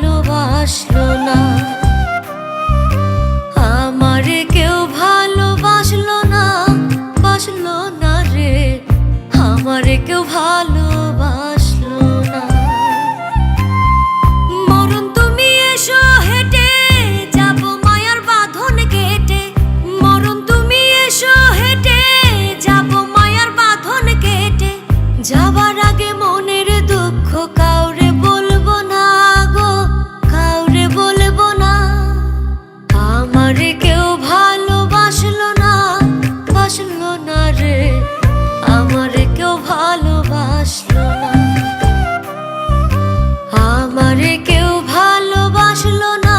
ভালোবাসলো না, আমারে কেউ ভালোবাসলো না, বাসলো না রে, আমারে কেউ ভালোবাসলো না। মরণ তুমি এসো হেঁটে যাব মায়ার বাঁধন কেটে, মরণ তুমি এসো হেঁটে যাব মায়ার বাঁধন কেটে, যাবার আগে মনের দুঃখ কাউরে বলবো না গো, কাউরে বলবো না। আমারে কেউ ভালোবাসলো না, বাসলো না রে, আমারে কেউ ভালোবাসলো না, আমারে কেউ ভালোবাসলো না,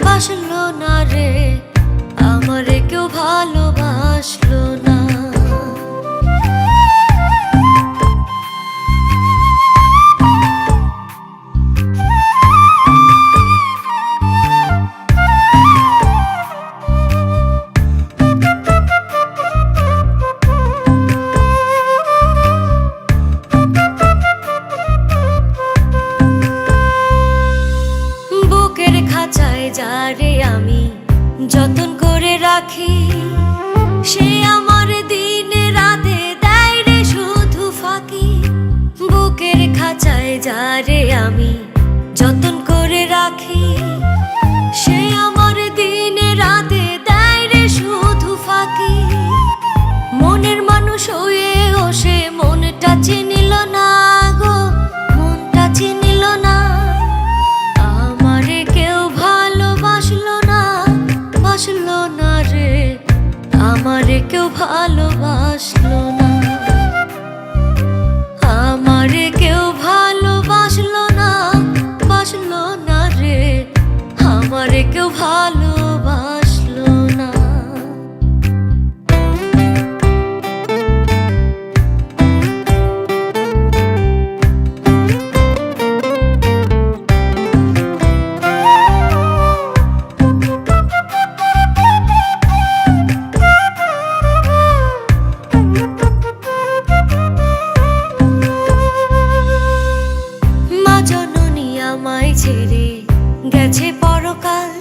বাসলো না রে, আমারে কেউ ভালোবাসলো না। খাঁচায় যারে আমি যতন করে রাখি, সে আমার দিনে রাতে দেয় রে শুধু ফাঁকি। বুকের খাঁচায় যারে আমি যতন করে রাখি, সে আমার দিনে রাতে দেয় রে শুধু ফাঁকি। মনের মানুষ হয়েও সে মনটা চিনিল না গো, মনটা চিনিল না। বাসলো না রে, আমারে কেউ ভালোবাসলো না, আমারে কেউ ভালোবাসলো না, বাসলো না রে, আমারে কেউ ভালোবাসলো না। আমায় ছেড়ে গেছে পরকাল,